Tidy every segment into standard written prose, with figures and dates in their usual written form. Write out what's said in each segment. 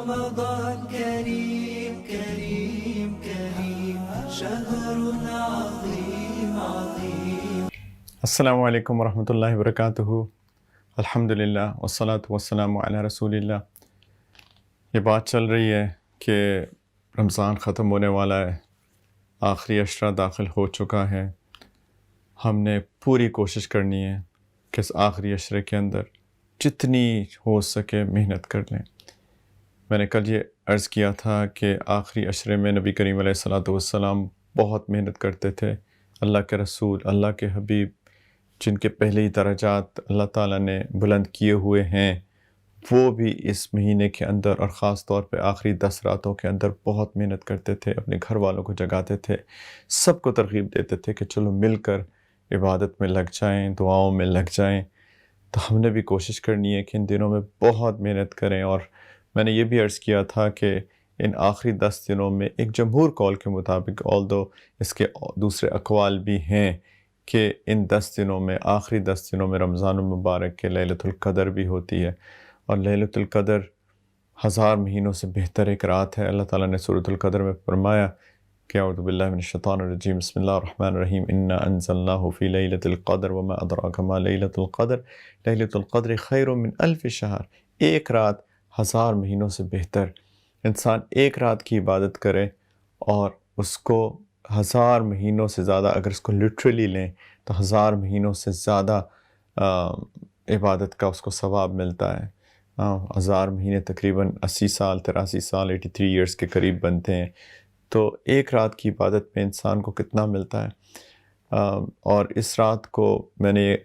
رمضان كريم كريم كريم شهر عظيم عظيم. السلام علیکم ورحمۃ اللہ وبرکاتہ. الحمدللہ والصلاۃ والسلام علی رسول اللہ. یہ بات چل رہی ہے کہ رمضان ختم ہونے والا ہے، آخری عشرہ داخل ہو چکا ہے. ہم نے پوری کوشش کرنی ہے کہ اس آخری عشرے کے اندر جتنی ہو سکے محنت کر لیں. میں نے کل یہ عرض کیا تھا کہ آخری عشرے میں نبی کریم علیہ الصلاۃ والسلام بہت محنت کرتے تھے. اللہ کے رسول، اللہ کے حبیب، جن کے پہلے ہی درجات اللہ تعالیٰ نے بلند کیے ہوئے ہیں، وہ بھی اس مہینے کے اندر اور خاص طور پہ آخری 10 راتوں کے اندر بہت محنت کرتے تھے. اپنے گھر والوں کو جگاتے تھے، سب کو ترغیب دیتے تھے کہ چلو مل کر عبادت میں لگ جائیں، دعاؤں میں لگ جائیں. تو ہم نے بھی کوشش کرنی ہے کہ ان دنوں میں بہت محنت کریں. اور میں نے یہ بھی عرض کیا تھا کہ ان آخری 10 دنوں میں ایک جمہور قول کے مطابق، although اس کے دوسرے اقوال بھی ہیں، کہ ان 10 دنوں میں، آخری 10 دنوں میں رمضان المبارک کے لیلۃ القدر بھی ہوتی ہے. اور لیلۃ القدر 1000 مہینوں سے بہتر ایک رات ہے. اللہ تعالیٰ نے سورۃ القدر میں فرمایا کہ اعوذ باللہ من الشیطان الرجیم، بسم اللہ الرحمن الرحیم، انا انزلناہ فی لیلۃ القدر وما ادراک ما لیلۃ القدر لیلۃ القدر خیر من الف شہر. ایک رات 1000 مہینوں سے بہتر. انسان ایک رات کی عبادت کرے اور اس کو 1000 مہینوں سے زیادہ، اگر اس کو لٹرلی لیں تو 1000 مہینوں سے زیادہ عبادت کا اس کو ثواب ملتا ہے. 1000 مہینے تقریباً 80 سال، 83 سال، 83 ایئرس کے قریب بنتے ہیں. تو ایک رات کی عبادت میں انسان کو کتنا ملتا ہے. اور اس رات کو میں نے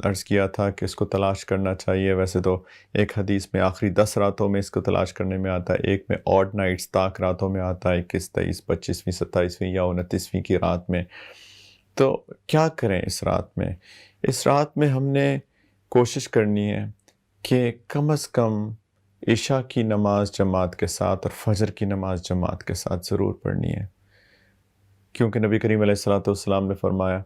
عرض کیا تھا کہ اس کو تلاش کرنا چاہیے. ویسے تو ایک حدیث میں آخری 10 راتوں میں اس کو تلاش کرنے میں آتا ہے، ایک میں آڈ نائٹس، طاق راتوں میں آتا ہے، 21، 23، 25ویں، 27ویں یا 29ویں کی رات میں. تو کیا کریں اس رات میں؟ اس رات میں ہم نے کوشش کرنی ہے کہ کم از کم عشاء کی نماز جماعت کے ساتھ اور فجر کی نماز جماعت کے ساتھ ضرور پڑھنی ہے. کیونکہ نبی کریم علیہ الصلاۃ والسلام نے فرمایا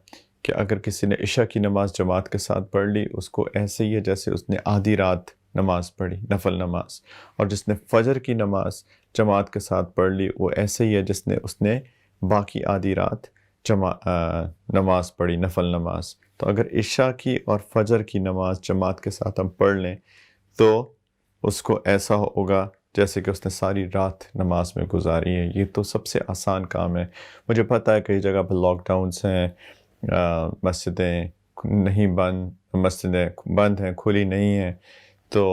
کہ اگر کسی نے عشاء کی نماز جماعت کے ساتھ پڑھ لی، اس کو ایسے ہی ہے جیسے اس نے آدھی رات نماز پڑھی، نفل نماز. اور جس نے فجر کی نماز جماعت کے ساتھ پڑھ لی، وہ ایسے ہی ہے جس نے باقی آدھی رات نماز پڑھی، نفل نماز. تو اگر عشاء کی اور فجر کی نماز جماعت کے ساتھ ہم پڑھ لیں تو اس کو ایسا ہوگا جیسے کہ اس نے ساری رات نماز میں گزاری ہے. یہ تو سب سے آسان کام ہے. مجھے پتہ ہے کئی جگہ پر لاک ڈاؤنس ہیں، مسجدیں نہیں مسجدیں بند ہیں، کھلی نہیں ہیں، تو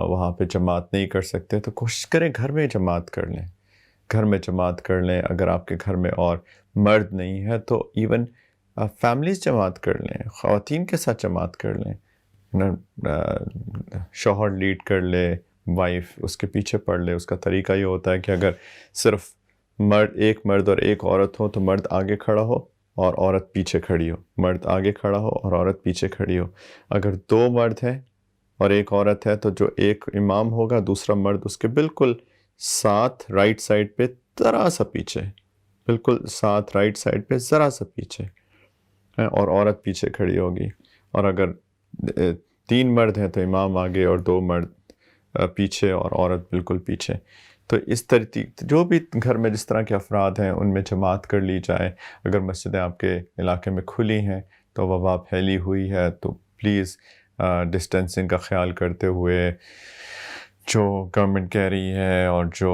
وہاں پہ جماعت نہیں کر سکتے. تو کوشش کریں گھر میں جماعت کر لیں، گھر میں جماعت کر لیں. اگر آپ کے گھر میں اور مرد نہیں ہے تو ایون فیملیز جماعت کر لیں، خواتین کے ساتھ جماعت کر لیں. شوہر لیڈ کر لے، وائف اس کے پیچھے پڑھ لے. اس کا طریقہ یہ ہوتا ہے کہ اگر صرف ایک مرد اور ایک عورت ہو تو مرد آگے کھڑا ہو اور عورت پیچھے کھڑی ہو، مرد آگے کھڑا ہو اور عورت پیچھے کھڑی ہو. اگر 2 مرد ہیں اور ایک عورت ہے تو جو ایک امام ہوگا، دوسرا مرد اس کے بالکل ساتھ رائٹ سائڈ پہ ذرا سا پیچھے، بالکل ساتھ رائٹ سائڈ پہ ذرا سا پیچھے، اور عورت پیچھے کھڑی ہوگی. اور اگر 3 مرد ہیں تو امام آگے اور 2 مرد پیچھے اور عورت بالکل پیچھے. تو اس ترتیب جو بھی گھر میں جس طرح کے افراد ہیں ان میں جماعت کر لی جائے. اگر مسجدیں آپ کے علاقے میں کھلی ہیں تو وبا پھیلی ہوئی ہے تو پلیز ڈسٹینسنگ کا خیال کرتے ہوئے، جو گورنمنٹ کہہ رہی ہے اور جو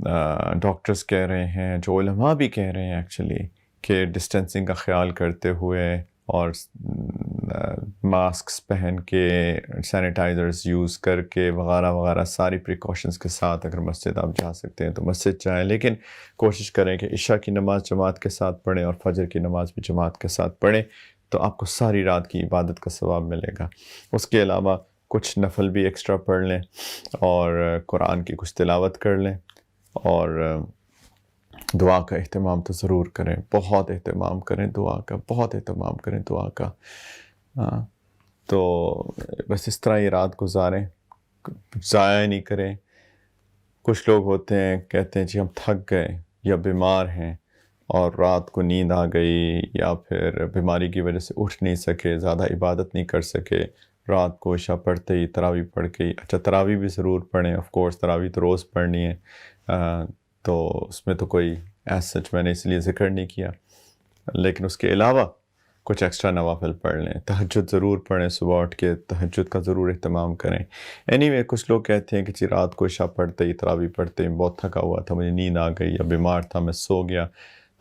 ڈاکٹرز کہہ رہے ہیں، جو علماء بھی کہہ رہے ہیں ایکچولی، کہ ڈسٹینسنگ کا خیال کرتے ہوئے اور ماسکس پہن کے، سینیٹائزرز یوز کر کے وغیرہ وغیرہ ساری پریکاشنز کے ساتھ اگر مسجد آپ جا سکتے ہیں تو مسجد جائیں. لیکن کوشش کریں کہ عشاء کی نماز جماعت کے ساتھ پڑھیں اور فجر کی نماز بھی جماعت کے ساتھ پڑھیں، تو آپ کو ساری رات کی عبادت کا ثواب ملے گا. اس کے علاوہ کچھ نفل بھی ایکسٹرا پڑھ لیں اور قرآن کی کچھ تلاوت کر لیں. اور دعا کا اہتمام تو ضرور کریں، بہت اہتمام کریں دعا کا، بہت اہتمام کریں دعا کا. تو بس اس طرح یہ رات گزاریں، ضائع نہیں کریں. کچھ لوگ ہوتے ہیں کہتے ہیں جی ہم تھک گئے یا بیمار ہیں اور رات کو نیند آ گئی یا پھر بیماری کی وجہ سے اٹھ نہیں سکے، زیادہ عبادت نہیں کر سکے، رات کو عشاء پڑھتے ہی تراویح پڑھ کے ہی، اچھا تراویح بھی ضرور پڑھیں، آف کورس تراویح تو روز پڑھنی ہے، تو اس میں تو کوئی ایز سچ میں نے اس لیے ذکر نہیں کیا، لیکن اس کے علاوہ کچھ ایکسٹرا نوافل پڑھ لیں، تہجد ضرور پڑھیں، صبح اٹھ کے تہجد کا ضرور اہتمام کریں۔ anyway کچھ لوگ کہتے ہیں کہ جی رات کو عشاء پڑھتے ہی تراویح پڑھتے ہی بہت تھکا ہوا تھا، مجھے نیند آ گئی یا بیمار تھا میں سو گیا،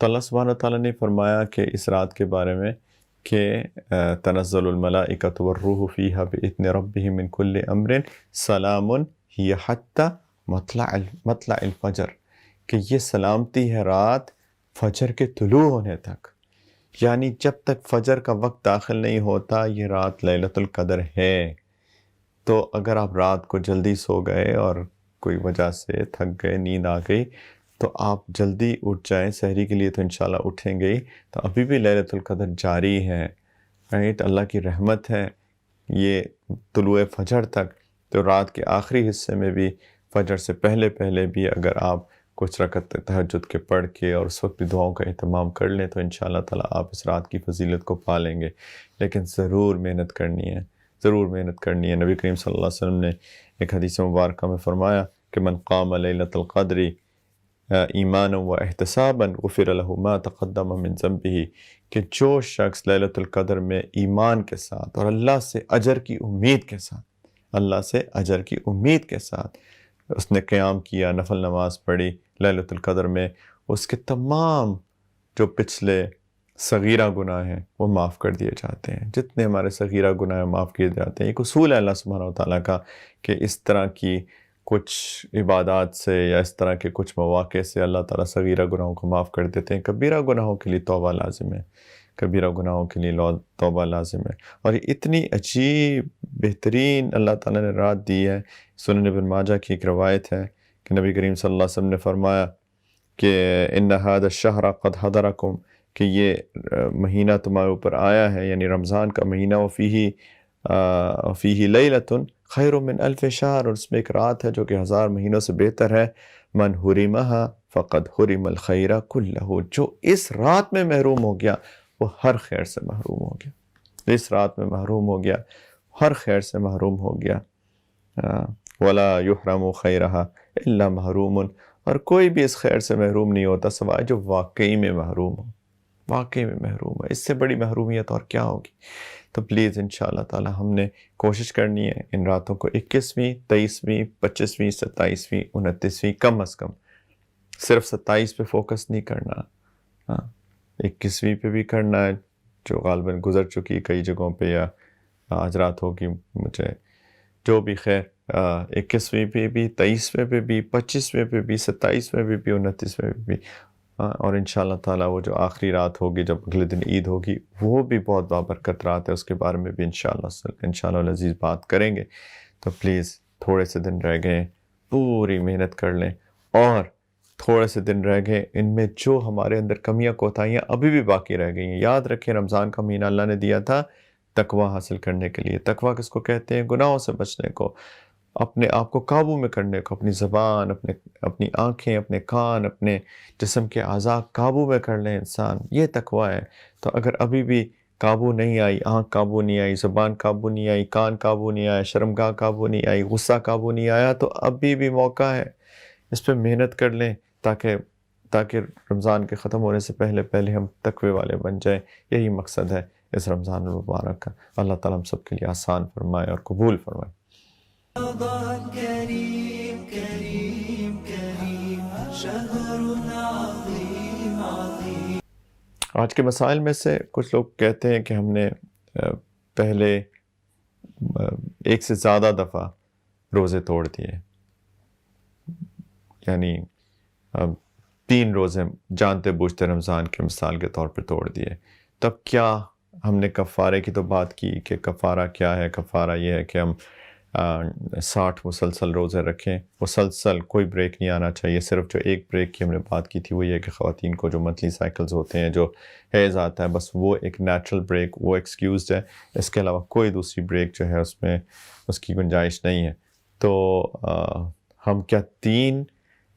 تو اللہ سبحانہ وتعالیٰ نے فرمایا کہ اس رات کے بارے میں کہ تنزل الملائکۃ والروح فیہا بإذن ربہم من کل امر سلام ہی حتی مطلع الفجر، کہ یہ سلامتی ہے رات فجر کے طلوع ہونے تک، یعنی جب تک فجر کا وقت داخل نہیں ہوتا یہ رات لیلۃ القدر ہے۔ تو اگر آپ رات کو جلدی سو گئے اور کوئی وجہ سے تھک گئے، نیند آ گئی، تو آپ جلدی اٹھ جائیں، سحری کے لیے تو انشاءاللہ اٹھیں گے، تو ابھی بھی لیلۃ القدر جاری ہے، رائٹ، اللہ کی رحمت ہے یہ طلوع فجر تک۔ تو رات کے آخری حصے میں بھی فجر سے پہلے بھی اگر آپ کچھ رکعت تہجد کے پڑھ کے اور اس وقت بھی دعاؤں کا اہتمام کر لیں تو انشاءاللہ تعالیٰ آپ اس رات کی فضیلت کو پا لیں گے، لیکن ضرور محنت کرنی ہے، ضرور محنت کرنی ہے۔ نبی کریم صلی اللہ علیہ وسلم نے ایک حدیث مبارکہ میں فرمایا کہ من قام لیلۃ القدر ایمانا و احتسابا غفر له ما تقدم من ذنبه، کہ جو شخص لیلۃ القدر میں ایمان کے ساتھ اور اللہ سے اجر کی امید کے ساتھ، اللہ سے اجر کی امید کے ساتھ اس نے قیام کیا، نفل نماز پڑھی لیلۃ القدر میں، اس کے تمام جو پچھلے صغیرہ گناہ ہیں وہ معاف کر دیے جاتے ہیں، جتنے ہمارے صغیرہ گناہ ہیں معاف کیے جاتے ہیں۔ ایک اصول ہے اللہ سبحانہ وتعالیٰ کا کہ اس طرح کی کچھ عبادات سے یا اس طرح کے کچھ مواقع سے اللہ تعالیٰ صغیرہ گناہوں کو معاف کر دیتے ہیں، کبیرہ گناہوں کے لیے توبہ لازم ہے، کبیرہ گناہوں کے لیے توبہ لازم ہے۔ اور یہ اتنی عجیب بہترین اللہ تعالیٰ نے رات دی ہے۔ سنن ابن ماجہ کی ایک روایت ہے کہ نبی کریم صلی اللہ علیہ وسلم نے فرمایا کہ ان هذا الشہر قد حضرکم، کہ یہ مہینہ تمہارے اوپر آیا ہے، یعنی رمضان کا مہینہ، وفیہ لیلۃ خیر من الف شہر، اور اس میں ایک رات ہے جو کہ 1000 مہینوں سے بہتر ہے، من حرمہا فقد حرم الخیر کلہ، جو اس رات میں محروم ہو گیا وہ ہر خیر سے محروم ہو گیا، اس رات میں محروم ہو گیا ہر خیر سے محروم ہو گیا۔ ولا یحرم خیرہا الا محروم، اور کوئی بھی اس خیر سے محروم نہیں ہوتا سوائے جو واقعی میں محروم ہو، واقعی میں محروم ہے، اس سے بڑی محرومیت اور کیا ہوگی۔ تو پلیز انشاءاللہ تعالی ہم نے کوشش کرنی ہے ان راتوں کو 21ویں، 23ویں، 25ویں، 27ویں، 29ویں، کم از کم صرف 27 پہ فوکس نہیں کرنا، 21ویں پہ بھی کرنا ہے جو غالباً گزر چکی کئی جگہوں پہ، یا آج رات ہوگی مجھے جو بھی، خیر 21ویں پہ بھی، 23ویں پہ بھی، 25ویں پہ بھی، 27ویں پہ بھی، 29ویں پہ بھی، اور انشاءاللہ تعالیٰ وہ جو آخری رات ہوگی جب اگلے دن عید ہوگی وہ بھی بہت بابرکت رات ہے، اس کے بارے میں بھی انشاءاللہ العزیز بات کریں گے۔ تو پلیز تھوڑے سے دن رہ گئے، پوری محنت کر لیں، اور تھوڑے سے دن رہ گئے ان میں جو ہمارے اندر کمیاں کوتاہیاں ابھی بھی باقی رہ گئی ہیں، یاد رکھیں رمضان کا مہینہ اللہ نے دیا تھا تقوی حاصل کرنے کے لیے۔ تقوی کس کو کہتے ہیں؟ گناہوں سے بچنے کو، اپنے آپ کو قابو میں کرنے کو، اپنی زبان، اپنی آنکھیں، اپنے کان، اپنے جسم کے اعضاء قابو میں کر لیں انسان، یہ تقوی ہے۔ تو اگر ابھی بھی قابو نہیں آئی، آنکھ قابو نہیں آئی، زبان قابو نہیں آئی، کان قابو نہیں آیا، شرمگاہ قابو نہیں آئی، غصہ قابو نہیں آیا، تو ابھی بھی موقع ہے، اس پہ محنت کر لیں تاکہ رمضان کے ختم ہونے سے پہلے ہم تقوی والے بن جائیں۔ یہی مقصد ہے اس رمضان المبارک کا۔ اللہ تعالیٰ ہم سب کے لیے آسان فرمائے اور قبول فرمائے۔ رمضان کریم کریم کریم شہر عظیم عظیم۔ آج کے مسائل میں سے کچھ لوگ کہتے ہیں کہ ہم نے پہلے ایک سے زیادہ دفعہ روزے توڑ دیے، یعنی 3 روزے جانتے بوجھتے رمضان کے مثال کے طور پہ توڑ دیے، تب کیا ہم نے کفارے کی تو بات کی کہ کفارہ کیا ہے؟ کفارہ یہ ہے کہ ہم 60 مسلسل روزے رکھیں، مسلسل، کوئی بریک نہیں آنا چاہیے۔ صرف جو ایک بریک کی ہم نے بات کی تھی وہ یہ کہ خواتین کو جو منتھلی سائیکلز ہوتے ہیں، جو حیض آتا ہے، بس وہ ایک نیچرل بریک، وہ ایکسکیوزڈ ہے، اس کے علاوہ کوئی دوسری بریک جو ہے اس میں اس کی گنجائش نہیں ہے۔ تو ہم کیا 3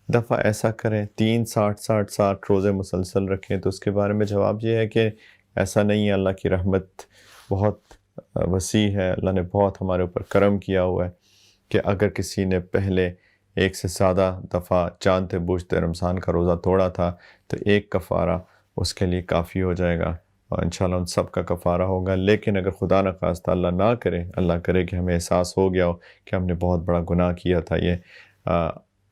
دفعہ ایسا کریں، 60 روزے مسلسل رکھیں؟ تو اس کے بارے میں جواب یہ ہے کہ ایسا نہیں ہے، اللہ کی رحمت بہت وسیع ہے، اللہ نے بہت ہمارے اوپر کرم کیا ہوا ہے کہ اگر کسی نے پہلے ایک سے زیادہ دفعہ جانتے بوجھتے رمضان کا روزہ توڑا تھا تو ایک کفارہ اس کے لیے کافی ہو جائے گا، اور انشاءاللہ ان سب کا کفارہ ہوگا۔ لیکن اگر خدا نخواستہ اللہ نہ کرے، اللہ کرے کہ ہمیں احساس ہو گیا ہو کہ ہم نے بہت بڑا گناہ کیا تھا یہ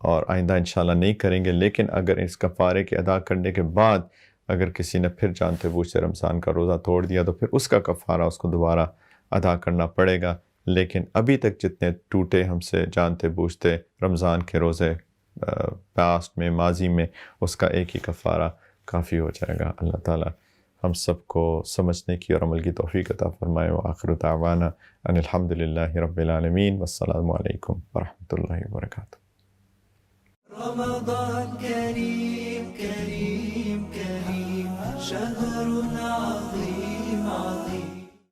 اور آئندہ انشاءاللہ نہیں کریں گے، لیکن اگر اس کفارے کے ادا کرنے کے بعد اگر کسی نے پھر جانتے بوجھتے رمضان کا روزہ توڑ دیا تو پھر اس کا کفارہ اس کو دوبارہ ادا کرنا پڑے گا۔ لیکن ابھی تک جتنے ٹوٹے ہم سے جانتے بوجھتے رمضان کے روزے پاسٹ میں، ماضی میں، اس کا ایک ہی کفارہ کافی ہو جائے گا۔ اللہ تعالیٰ ہم سب کو سمجھنے کی اور عمل کی توفیق عطا فرمائے۔ وآخر دعوانا ان الحمد للہ رب العالمین، والسلام علیکم ورحمۃ اللہ وبرکاتہ۔ رمضان كريم كريم كريم شهر